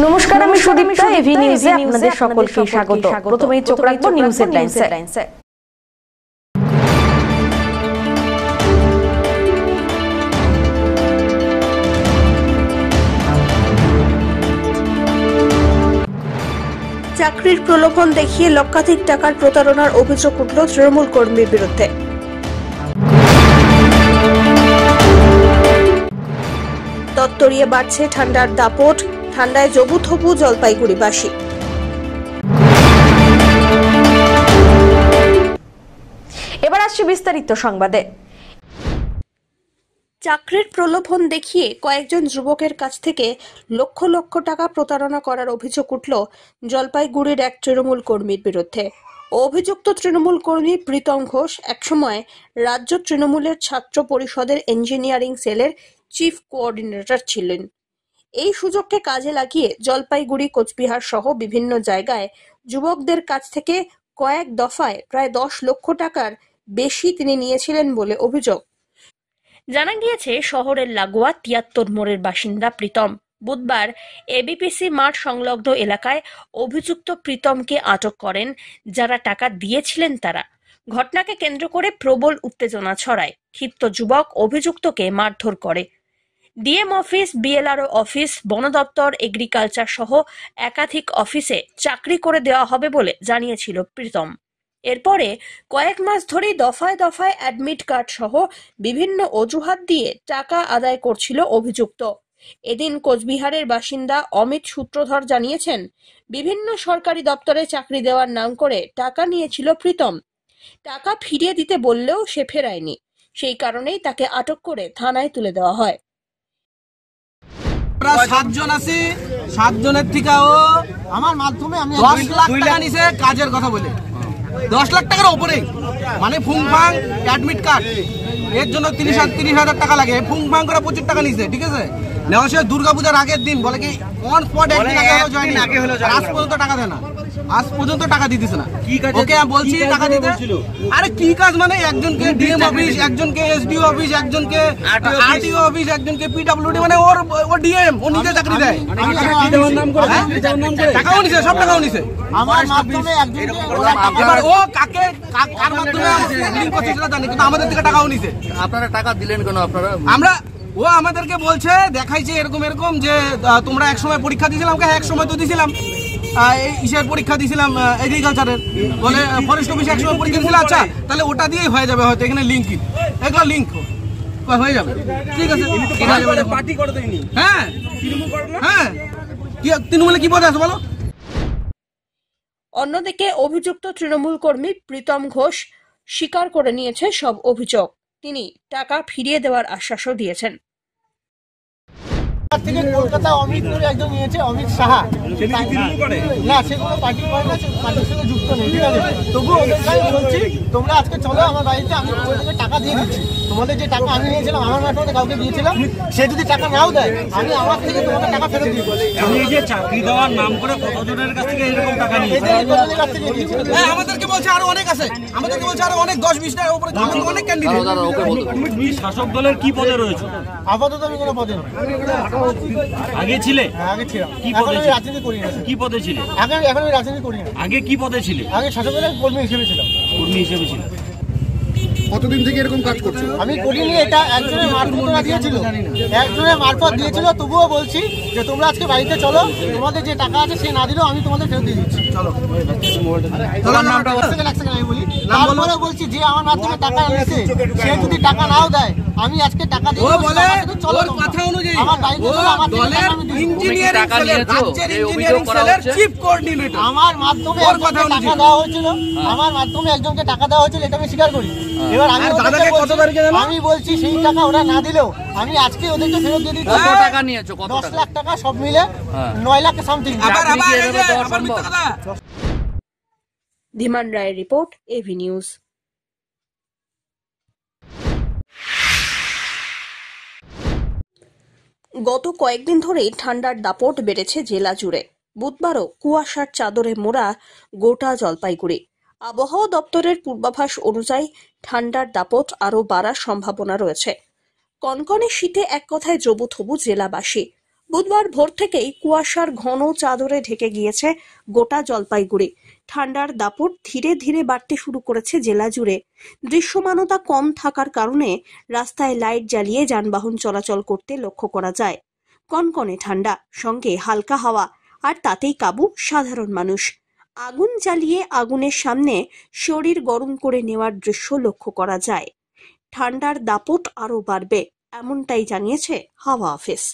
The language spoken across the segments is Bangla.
নমস্কার, আমি সুদীপ্তা। এভি নিউজে আপনাদের সকলকে স্বাগত। প্রথমেই চোখ রাখবো নিউজ হেডলাইনসে। চাকরির প্রলোভন দেখিয়ে লক্ষাধিক টাকার প্রতারণার অভিযোগ উঠল তৃণমূল কর্মীর বিরুদ্ধে। তত্তরিয়ে বাড়ছে ঠান্ডার দাপট, ঠান্ডায় জবুথবু জলপাইগুড়িবাসী। এবার আসছে বিস্তারিত সংবাদে। চাকরির প্রলোভন দেখিয়ে কয়েকজন যুবকের কাছ থেকে লক্ষ লক্ষ টাকা প্রতারণা করার অভিযোগ উঠল জলপাইগুড়ির এক তৃণমূল কর্মীর বিরুদ্ধে। অভিযুক্ত তৃণমূল কর্মী প্রীতম ঘোষ একসময় রাজ্য তৃণমূলের ছাত্র পরিষদের ইঞ্জিনিয়ারিং সেলের চিফ কোঅর্ডিনেটর ছিলেন। এই সুযোগকে কাজে লাগিয়ে জলপাইগুড়ি, কোচবিহার সহ বিভিন্ন জায়গায় যুবকদের কাছ থেকে কয়েক দফায় প্রায় 10 লক্ষ টাকার বেশি তিনি নিয়েছিলেন বলে অভিযোগ। জানা গিয়েছে, শহরের লাগোয়া ৭৩ মোড়ের বাসিন্দা প্রীতম বুধবার এবিপিসি মাঠ সংলগ্ন এলাকায় অভিযুক্ত প্রীতমকে আটক করেন যারা টাকা দিয়েছিলেন তারা। ঘটনাকে কেন্দ্র করে প্রবল উত্তেজনা ছড়ায়। ক্ষিপ্ত যুবক অভিযুক্তকে মারধর করে। ডিএম অফিস, বিএলআরও অফিস, বন দপ্তর, এগ্রিকালচার সহ একাধিক অফিসে চাকরি করে দেওয়া হবে বলে জানিয়েছিল প্রীতম। এরপরে কয়েক মাস ধরেই দফায় দফায় অ্যাডমিট কার্ড সহ বিভিন্ন অজুহাত দিয়ে টাকা আদায় করছিল অভিযুক্ত। এদিন কোচবিহারের বাসিন্দা অমিত সূত্রধর জানিয়েছেন, বিভিন্ন সরকারি দপ্তরে চাকরি দেওয়ার নাম করে টাকা নিয়েছিল প্রীতম। টাকা ফিরিয়ে দিতে বললেও সে ফেরায়নি, সেই কারণেই তাকে আটক করে থানায় তুলে দেওয়া হয়। 7 জন আছি, 7 জনের থেকে ও আমার মাধ্যমে আমি 10 লাখ টাকা নিছে কাজের কথা বলে। 10 লাখ টাকার উপরে, মানে ফুংফাং অ্যাডমিট কার্ড, এর জন্য 30,000 টাকা লাগে। ফুংফাং করে 25 টাকা নিছে, ঠিক আছে। নেওয়া সে দুর্গাপূজার আগের দিন বলে কি অন স্পট একদিন আগে হলো জয়েন, আজ পর্যন্ত টাকা দেয় না, আজ পর্যন্ত টাকা দিতেছে না। ওকে বলছি টাকা দিতে। আরে কি কাজ মানে একজনকে ডিএম অফিস, একজনকে এসডিও অফিস, একজনকে আরটিও অফিস, একজনকে পিডব্লিউডি, মানে ওর ডিএম, ও নিজে চাকরি দেয়। টাকাও নিছে, সব টাকাও নিছে আমার মাধ্যমে। এবার ও কাকে কার মাধ্যমে লিংক করছে সেটা জানি, কিন্তু আমাদের থেকে টাকাও নিছে। আপনারা টাকা দিলেন কেন? আমরা ও আমাদেরকে বলছে, দেখাইছে এরকম এরকম যে তোমরা এক সময় পরীক্ষা দিয়েছিলাম। এক সময় তো দিয়েছিলাম, ইসের পরীক্ষা দিয়েছিলাম এগ্রিকালচারের, বলে ফরেস্ট অফিসে এক সময় পরীক্ষা দিয়েছিলাম। আচ্ছা তাহলে ওটা দিয়েই হয়ে যাবে হয়তো, এখানে লিঙ্ক এগুলো লিঙ্ক হয়ে যাবে, ঠিক আছে। হ্যাঁ হ্যাঁ, তৃণমূলে কি পদে আছে বলো? অন্যদিকে অভিযুক্ত তৃণমূল কর্মী প্রীতম ঘোষ স্বীকার করে নিয়েছে সব অভিযোগ। তিনি টাকা ফিরিয়ে দেওয়ার আশ্বাসও দিয়েছেন। থেকে কলকাতা অমিত করে একজন নিয়েছে, অমিত সাহা। না, সে কোনো পার্টি করে না, পার্টির সঙ্গে যুক্ত নেই, ঠিক আছে। তবু ওদেরকে আমি বলছি, তোমরা আজকে চলো আমার বাড়িতে, আমি তোমাদেরকে টাকা দিয়ে দিচ্ছি। তোমাদের যে টাকা আমি নিয়েছিলাম, আমার মাধ্যমে কাউকে দিয়েছিলাম, সে যদি টাকা নাও দেয়, আমি আমার থেকে তোমাকে টাকা ফেরত দিয়ে দেবো। এই যে চাকরি দেওয়ার নাম করে কতজনের কাছ থেকে এরকম টাকা নিয়েছে? আমাদেরকে বলছে আরো অনেক আছে, আমাদেরকে বলছে আরো অনেক 10-20টার উপরে অনেক ক্যান্ডিডেট। তুমি শাসক দলের কি পদে রয়েছে? আপাতত আমি কোনো পদে না। আগে ছিলে? আগে ছিলাম। কি পদে? রাজনীতি করি না। কি পদে ছিলে? এখন আমি রাজনীতি করি না। আগে কি পদে ছিলে? আগে শাসকের কর্মী হিসেবে ছিলাম। কর্মী হিসেবে ছিলে। কতদিন থেকে এরকম কাজ করছো? আমি করিনি, এটা একজনের মারফত দিয়েছিল, একজনের মারফত দিয়েছিল। তবুও বলছি যে তোমরা আজকে বাড়িতে চলো, তোমাদের যে টাকা আছে সে না দিলেও আমি তোমাদের ফেরত দিয়ে দিচ্ছি। চলো আমি বলি, তারপরে বলছি যে আমার মাধ্যমে টাকা নিয়েছে, সে যদি টাকা নাও দেয়, আমি আজকে টাকা দিয়ে চলো, আমার বাড়িতে চলো, আমার মাধ্যমে টাকা দেওয়া হয়েছিল, আমার মাধ্যমে একজনকে টাকা দেওয়া হয়েছিল, এটা আমি স্বীকার করি। এবার আমি বলছি সেই টাকা ওরা না দিলেও আমি আজকে ওদেরকে ফেরত দিয়ে দিচ্ছি। 10 লাখ টাকা সব মিলে 9 লাখ সামথিং। ধীমান রায়ের রিপোর্ট, এভি নিউজ। গত কয়েকদিন ধরেই ঠান্ডার দাপট বেড়েছে জেলা জুড়ে। বুধবারও কুয়াশার চাদরে মোড়া গোটা জলপাইগুড়ি। আবহাওয়া দপ্তরের পূর্বাভাস অনুযায়ী ঠান্ডার দাপট আরও বাড়ার সম্ভাবনা রয়েছে। কনকনে শীতে এক কথায় জবুথবু জেলাবাসী। বুধবার ভোর থেকেই কুয়াশার ঘন চাদরে ঢেকে গিয়েছে গোটা জলপাইগুড়ি। ঠান্ডার দাপট ধীরে ধীরে বাড়তে শুরু করেছে জেলা জুড়ে। দৃশ্যমানতা কম থাকার কারণে রাস্তায় লাইট জ্বালিয়ে যানবাহন চলাচল করতে লক্ষ্য করা যায়। কনকনে ঠান্ডা, সঙ্গে হালকা হাওয়া, আর তাতেই কাবু সাধারণ মানুষ। আগুন জ্বালিয়ে আগুনের সামনে শরীর গরম করে নেওয়ার দৃশ্য লক্ষ্য করা যায়। ঠান্ডার দাপট আরও বাড়বে, এমনটাই জানিয়েছে হাওয়া অফিস।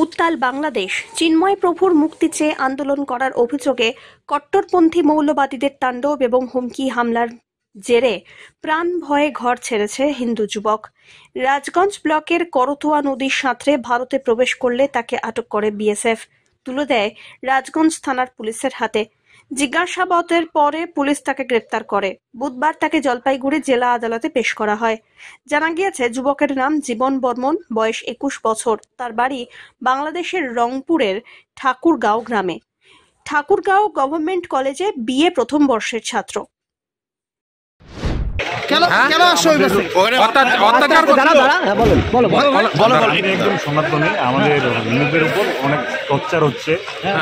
উত্তাল বাংলাদেশ। চিন্ময় প্রভুর মুক্তি চেয়ে আন্দোলন করার অভিযোগে কট্টরপন্থী মৌলবাদীদের তাণ্ডব এবং হুমকি হামলার জেরে প্রাণ ভয়ে ঘর ছেড়েছে হিন্দু যুবক। রাজগঞ্জ ব্লকের করতোয়া নদীর সাঁতরে ভারতে প্রবেশ করলে তাকে আটক করে বিএসএফ, তুলে দেয় রাজগঞ্জ থানার পুলিশের হাতে। জিজ্ঞাসাবাদের পরে পুলিশ তাকে গ্রেপ্তার করে। বুধবার তাকে জলপাইগুড়ি জেলা আদালতে পেশ করা হয়। জানা গিয়েছে, যুবকের নাম জীবন বর্মন, বয়স 21 বছর। তার বাড়ি বাংলাদেশের রংপুরের ঠাকুরগাঁও গ্রামে। ঠাকুরগাঁও গভর্নমেন্ট কলেজে বিএ প্রথম বর্ষের ছাত্র। একদম সনাতনী, আমাদের হিন্দুদের উপর অনেক টর্চার হচ্ছে,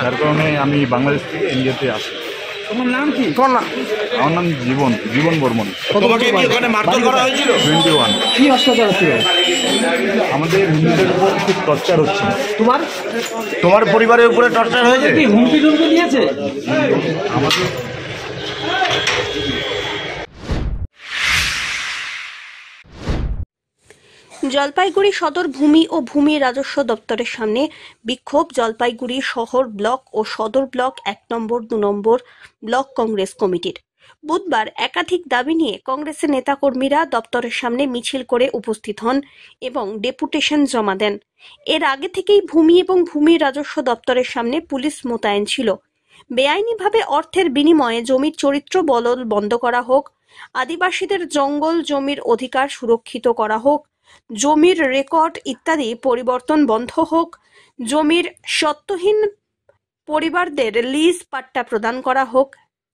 যার কারণে আমি বাংলাদেশ থেকে ইন্ডিয়াতে আসি। তোমার নাম কি? আমার নাম জীবন বর্মন। 21। কি অত্যাচার ছিল? আমাদের হিন্দুদের উপর খুব টর্চার হচ্ছে। তোমার পরিবারের উপরে টর্চার হয়েছে? হুমকি টুমকি দিয়েছে? আমাদের জলপাইগুড়ি সদর ভূমি ও ভূমি রাজস্ব দপ্তরের সামনে বিক্ষোভ জলপাইগুড়ি শহর ব্লক ও সদর ব্লক 1 নম্বর 2 নম্বর ব্লক কংগ্রেস কমিটির। বুধবার একাধিক দাবি নিয়ে কংগ্রেসের নেতাকর্মীরা দপ্তরের সামনে মিছিল করে উপস্থিত হন এবং ডেপুটেশন জমা দেন। এর আগে থেকেই ভূমি এবং ভূমি রাজস্ব দপ্তরের সামনে পুলিশ মোতায়েন ছিল। বেআইনিভাবে অর্থের বিনিময়ে জমির চরিত্র বদল বন্ধ করা হোক, আদিবাসীদের জঙ্গল জমির অধিকার সুরক্ষিত করা হোক, জমির রেকর্ড ইত্যাদি পরিবর্তন বন্ধ হোক, জমির স্বত্বহীন পরিবারদের লিজ পাট্টা প্রদান করা হোক,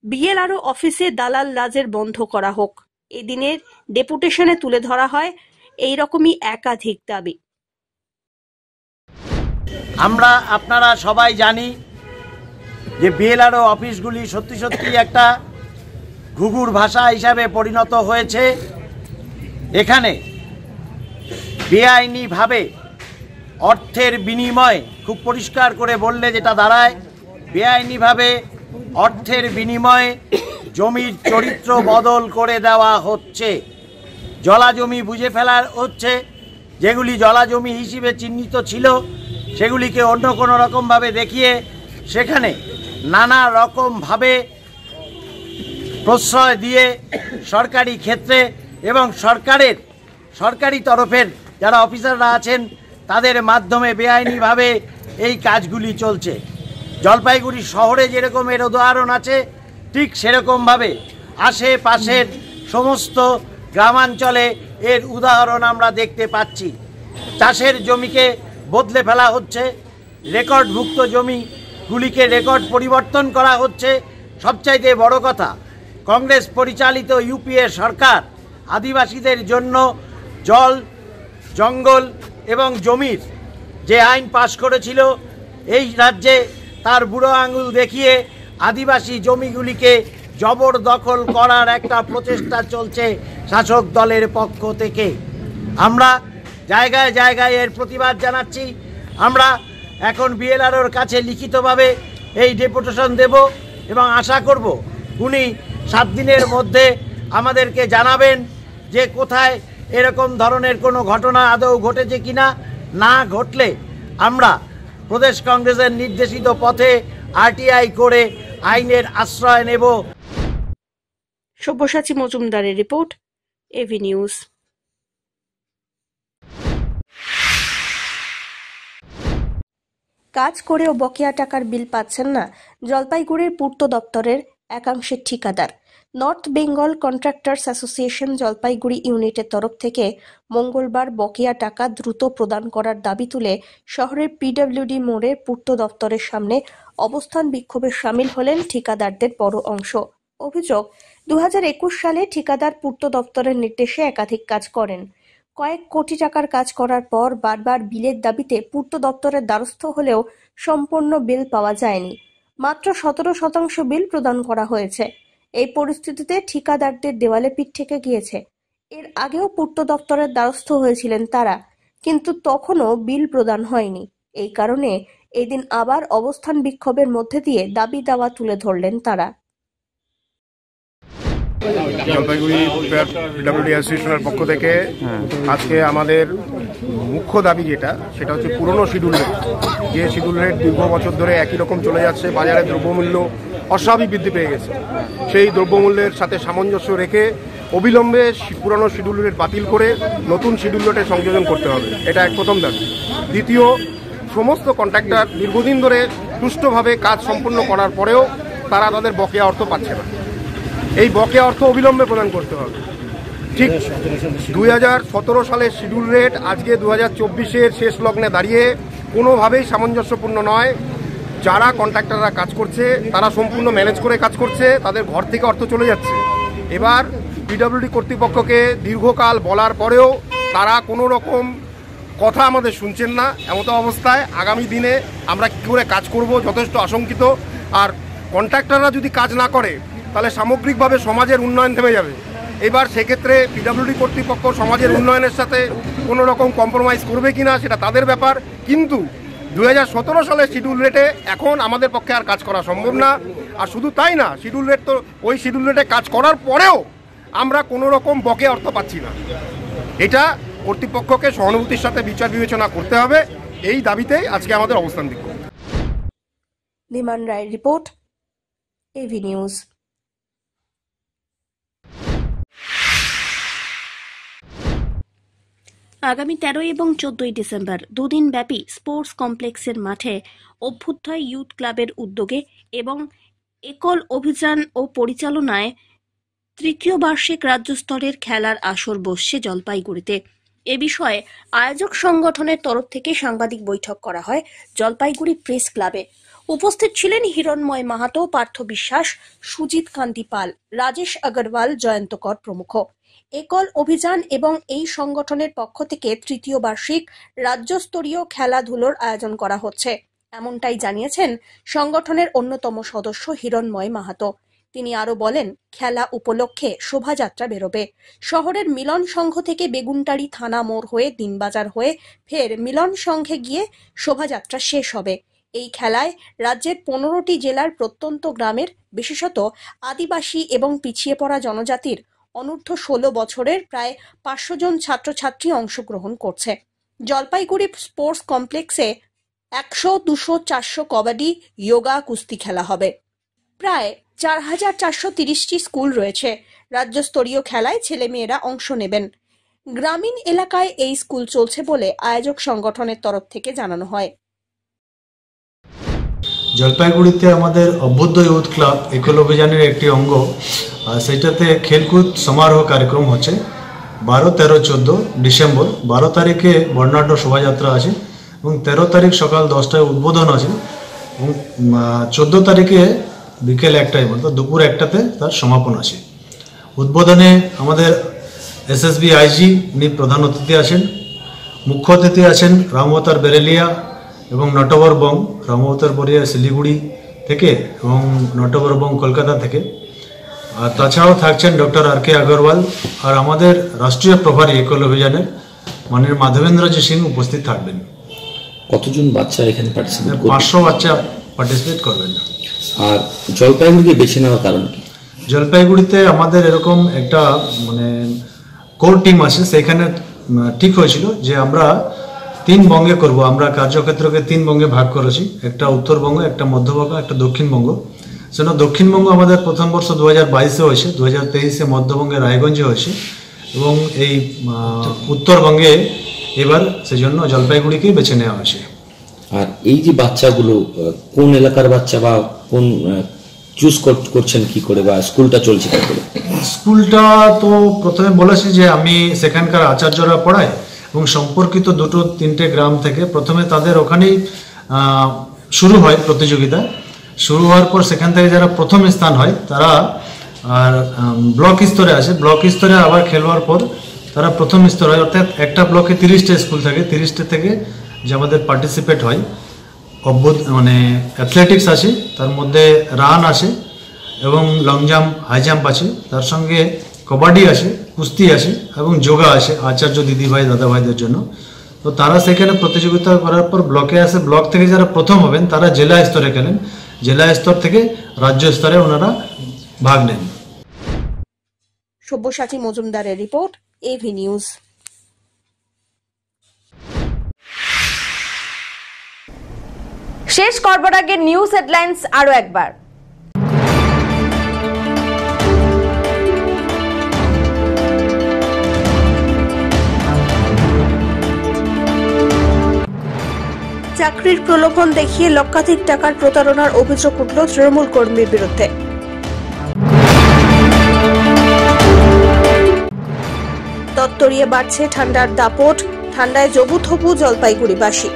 বিএলআরও অফিসে দালাল রাজের বন্ধ করা হোক। এদিনের ডেপুটেশনে তুলে ধরা হয় এই রকমই একাধিক দাবি। আমরা আপনারা সবাই জানি যে বিএলআরও অফিসগুলি সত্যি সত্যি একটা ঘুঘুর ভাষা হিসাবে পরিণত হয়েছে। এখানে বেআইনিভাবে অর্থের বিনিময়ে, খুব পরিষ্কার করে বললে যেটা দাঁড়ায়, বেআইনিভাবে অর্থের বিনিময়ে জমির চরিত্র বদল করে দেওয়া হচ্ছে। জলা জমি বুঝে ফেলার হচ্ছে, যেগুলি জলা জমি হিসেবে চিহ্নিত ছিল সেগুলিকে অন্য কোনো রকমভাবে দেখিয়ে সেখানে নানা রকমভাবে প্রশ্রয় দিয়ে সরকারি ক্ষেত্রে এবং সরকারি তরফের যারা অফিসাররা আছেন তাদের মাধ্যমে বেআইনিভাবে এই কাজগুলি চলছে। জলপাইগুড়ি শহরে যেরকম এর উদাহরণ আছে, ঠিক সেরকমভাবে আশেপাশের সমস্ত গ্রামাঞ্চলে এর উদাহরণ আমরা দেখতে পাচ্ছি। চাষের জমিকে বদলে ফেলা হচ্ছে, রেকর্ডভুক্ত জমিগুলিকে রেকর্ড পরিবর্তন করা হচ্ছে। সবচাইতে বড় কথা, কংগ্রেস পরিচালিত ইউপিএ সরকার আদিবাসীদের জন্য জল, জঙ্গল এবং জমির যে আইন পাশ করেছিল, এই রাজ্যে তার বুড়ো আঙুল দেখিয়ে আদিবাসী জমিগুলিকে জবরদখল করার একটা প্রচেষ্টা চলছে শাসক দলের পক্ষ থেকে। আমরা জায়গায় জায়গায় এর প্রতিবাদ জানাচ্ছি। আমরা এখন বিএলআরওর কাছে লিখিতভাবে এই ডেপুটেশন দেব এবং আশা করব উনি 7 দিনের মধ্যে আমাদেরকে জানাবেন যে কোথায় এরকম ধরনের কোনো ঘটনা আদৌ ঘটেছে কিনা। না ঘটলে আমরা প্রদেশ কংগ্রেসের নির্দেশিত পথে আরটিআই করে আইনের আশ্রয় নেব। সব্যসাচী মজুমদারের রিপোর্ট, এভি নিউজ। কাজ করেও বকেয়া টাকার বিল পাচ্ছেন না জলপাইগুড়ির পূর্ত দপ্তরের একাংশের ঠিকাদার। North Bengal contractors association Jalpaiguri ইউনিটের তরফ থেকে মঙ্গলবার বকেয়া টাকা দ্রুত প্রদান করার দাবি তুলে শহরের পিডব্লিউডি মোড়ের পূর্ত দপ্তরের সামনে অবস্থান বিক্ষোভে সামিল হলেন ঠিকাদারদের বড় অংশ। অভিযোগ, 2021 সালে ঠিকাদার পূর্ত দপ্তরের নির্দেশে একাধিক কাজ করেন। কয়েক কোটি টাকার কাজ করার পর বারবার বিলের দাবিতে পূর্ত দপ্তরের দ্বারস্থ হলেও সম্পূর্ণ বিল পাওয়া যায়নি। মাত্র 17% বিল প্রদান করা হয়েছে। এই পরিস্থিতিতে ঠিকাদারদের দেওয়ালে পিঠ থেকে গিয়েছে। এর আগেও পূর্ত দপ্তরের দ্বারস্থ হয়েছিলেন তারা, কিন্তু তখনও বিল প্রদান হয়নি। এই কারণে এদিন আবার অবস্থান বিক্ষোভের মধ্যে দিয়ে দাবি দাওয়া তুলে ধরলেন তারা। জলপাইগুড়ি পিডব্লিউডি অ্যাসোসিয়েশনের পক্ষ থেকে আজকে আমাদের মুখ্য দাবি সেটা হচ্ছে পুরনো শিডিউল রেট, যে শিডিউল রেট দীর্ঘ বছর ধরে একই রকম চলে যাচ্ছে। বাজারে দ্রব্যমূল্য অস্বাভাবিক বৃদ্ধি পেয়ে গেছে। সেই দ্রব্যমূল্যের সাথে সামঞ্জস্য রেখে অবিলম্বে পুরনো শিডিউল রেট বাতিল করে নতুন শিডিউল রেটে সংযোজন করতে হবে, এটা এক প্রথম দাবি। দ্বিতীয়, সমস্ত কন্ট্রাক্টর দীর্ঘদিন ধরে সুষ্ঠুভাবে কাজ সম্পন্ন করার পরেও তারা তাদের বকেয়া অর্থ পাচ্ছে না। এই বকেয়া অর্থ অবিলম্বে প্রদান করতে হবে। ঠিক 2017 সালের শিডিউল রেট আজকে 2024-এর শেষ লগ্নে দাঁড়িয়ে কোনোভাবেই সামঞ্জস্যপূর্ণ নয়। যারা কন্ট্রাক্টররা কাজ করছে তারা সম্পূর্ণ ম্যানেজ করে কাজ করছে, তাদের ঘর থেকে অর্থ চলে যাচ্ছে। এবার পিডব্লিউডি কর্তৃপক্ষকে দীর্ঘকাল বলার পরেও তারা কোনো রকম কথা আমাদের শুনছেন না। এমত অবস্থায় আগামী দিনে আমরা কী করে কাজ করব যথেষ্ট আশঙ্কিত। আর কন্ট্রাক্টররা যদি কাজ না করে তাহলে সামগ্রিকভাবে সমাজের উন্নয়ন থেমে যাবে। এবার সেক্ষেত্রে পিডব্লিউডি কর্তৃপক্ষ সমাজের উন্নয়নের সাথে কোনো রকম কম্প্রোমাইজ করবে কিনা সেটা তাদের ব্যাপার, কিন্তু 2017 সালের শিডিউল রেটে এখন আমাদের পক্ষে আর কাজ করা সম্ভব না। আর শুধু তাই না, শিডিউল রেট তো ওই শিডিউল রেটে কাজ করার পরেও আমরা কোনো রকম বকেয়া অর্থ পাচ্ছি না। এটা কর্তৃপক্ষকে সহানুভূতির সাথে বিচার বিবেচনা করতে হবে। এই দাবিতেই আজকে আমাদের অবস্থান বিক্ষোভ। ধীমান রায় রিপোর্ট, এভি নিউজ। আগামী 13 এবং 14 ডিসেম্বর দুদিন ব্যাপী স্পোর্টস কমপ্লেক্সের মাঠে অভ্যুদয় ইউথ ক্লাবের উদ্যোগে এবং একল অভিযান ও পরিচালনায় তৃতীয় বার্ষিক রাজ্য স্তরের খেলার আসর বসছে জলপাইগুড়িতে। এ বিষয়ে আয়োজক সংগঠনের তরফ থেকে সাংবাদিক বৈঠক করা হয় জলপাইগুড়ি প্রেস ক্লাবে। উপস্থিত ছিলেন হিরণময় মাহাতো, পার্থ বিশ্বাস, সুজিত কান্তি পাল, রাজেশ আগরওয়াল, জয়ন্ত কর প্রমুখ। একল অভিযান এবং এই সংগঠনের পক্ষ থেকে তৃতীয় বার্ষিক রাজ্যস্তরীয় খেলাধুলোর আয়োজন করা হচ্ছে, এমনটাই জানিয়েছেন সংগঠনের অন্যতম সদস্য হিরণময় মাহাতো। তিনি আরো বলেন, খেলা উপলক্ষে শোভাযাত্রা বেরোবে। শহরের মিলন সংঘ থেকে বেগুনটারি থানা মোড় হয়ে দিনবাজার হয়ে ফের মিলন সংঘে গিয়ে শোভাযাত্রা শেষ হবে। এই খেলায় রাজ্যের 15টি জেলার প্রত্যন্ত গ্রামের বিশেষত আদিবাসী এবং পিছিয়ে পড়া জনজাতির অনূর্ধ্ব 16 বছরের প্রায় 500 জন ছাত্রছাত্রী অংশগ্রহণ করছে। জলপাইগুড়ি স্পোর্টস কমপ্লেক্সে 100, 200, 400 কবাডি, যোগা, কুস্তি খেলা হবে। প্রায় 4430টি স্কুল রয়েছে। রাজ্যস্তরীয় খেলায় ছেলেমেয়েরা অংশ নেবেন। গ্রামীণ এলাকায় এই স্কুল চলছে বলে আয়োজক সংগঠনের তরফ থেকে জানানো হয়। জলপাইগুড়িতে আমাদের অভ্যুদয় ইউথ ক্লাব একল অভিযানের একটি অঙ্গ, সেটাতে খেলকুদ সমারোহ কার্যক্রম হচ্ছে 12, 13, 14 ডিসেম্বর। 12 তারিখে বর্ণাঢ্য শোভাযাত্রা আছে এবং 13 তারিখ সকাল 10টায় উদ্বোধন আছে এবং 14 তারিখে বিকেল 1টায় অর্থাৎ দুপুর 1টাতে তার সমাপন আছে। উদ্বোধনে আমাদের এসএসবি আইজি উনি প্রধান অতিথি আছেন। মুখ্য অতিথি আছেন রামঅবতার বেরেলিয়া এবং নটবর বং, রামঅবতার বেরেলিয়া শিলিগুড়ি থেকে এবং নটবর বং কলকাতা থেকে। আর তাছাড়াও থাকছেন ডক্টর আর কে আগরওয়াল আর আমাদের রাষ্ট্রীয় প্রভারী একল অভিযানের মাননীয় মাধবেন্দ্রজি সিং উপস্থিত থাকবেন। কতজন বাচ্চা এখানে পার্টিসিপেট করবে? 500 বাচ্চা পার্টিসিপেট করবেন। আর জলপাইগুড়িকে বেছে নেওয়ার কারণ কি? জলপাইগুড়িতে আমাদের এরকম একটা কোর টিম আছে, সেখানে ঠিক হয়েছিল যে আমরা 3 বঙ্গে করব। আমরা কার্যক্ষেত্রকে 3 বঙ্গে ভাগ করেছি, একটা উত্তরবঙ্গ, একটা মধ্যবঙ্গ, একটা দক্ষিণবঙ্গ। সেজন্য দক্ষিণবঙ্গ আমাদের প্রথম বর্ষ 2022-এ হয়েছে, 2023-এ মধ্যবঙ্গে রায়গঞ্জে হয়েছে এবং এই উত্তরবঙ্গে এবার সেজন্য জলপাইগুড়িকেই বেছে নেওয়া হয়েছে। আর এই যে বাচ্চাগুলো কোন এলাকার বাচ্চা বা কোন চুজ করছেন কি করে, বা স্কুলটা চলছে কি করে? স্কুলটা তো প্রথমে বলেছি যে আমি সেখানকার আচার্যরা পড়াই এবং সম্পর্কিত 2-3টে গ্রাম থেকে প্রথমে তাদের ওখানেই শুরু হয় প্রতিযোগিতা। শুরু হওয়ার পর সেখান থেকে যারা প্রথম স্থান হয় তারা আর ব্লক স্তরে আসে, ব্লক স্তরে আবার খেলবার পর তারা প্রথম স্তর হয়, অর্থাৎ একটা ব্লকে 30টা স্কুল থাকে, 30টা থেকে যে আমাদের পার্টিসিপেট হয় মানে অ্যাথলেটিক্স আছে, তার মধ্যে রান আসে এবং লং জাম্প, হাই জাম্প আছে, তার সঙ্গে কবাডি আসে, কুস্তি আসে এবং যোগা আসে আচার্য দিদিভাই দাদাভাইদের জন্য। তো তারা সেখানে প্রতিযোগিতা করার পর ব্লকে আসে, ব্লক থেকে যারা প্রথম হবেন তারা জেলা স্তরে খেলেন, জেলা স্তর থেকে রাজ্য স্তরে ওনারা ভাগ নেন। সব্যসাচী মজুমদারের রিপোর্ট, এভি নিউজ। শেষ করবার আগে নিউজ হেডলাইন্স আরো একবার। চাকরির প্রলোভন দেখিয়ে লক্ষাধিক টাকার প্রতারণার অভিযোগ উঠল তৃণমূল কর্মীর বিরুদ্ধে। তত্তরিয়ে বাড়ছে ঠান্ডার দাপট, ঠান্ডায় জবুথবু জলপাইগুড়িবাসী।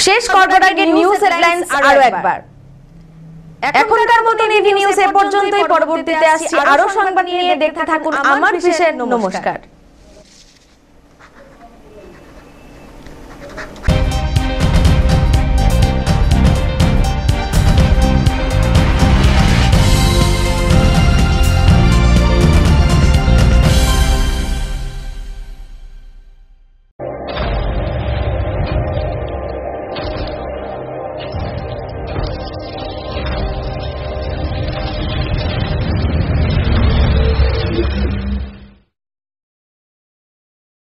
শেষ করবার আগে নিউজ হেডলাইন্স আরো একবার। এখনকার মতো এভি নিউজ এ পর্যন্তই। পরবর্তীতে আসছি আরো সংবাদ নিয়ে, দেখতে থাকুন আমার বিশেষ। নমস্কার।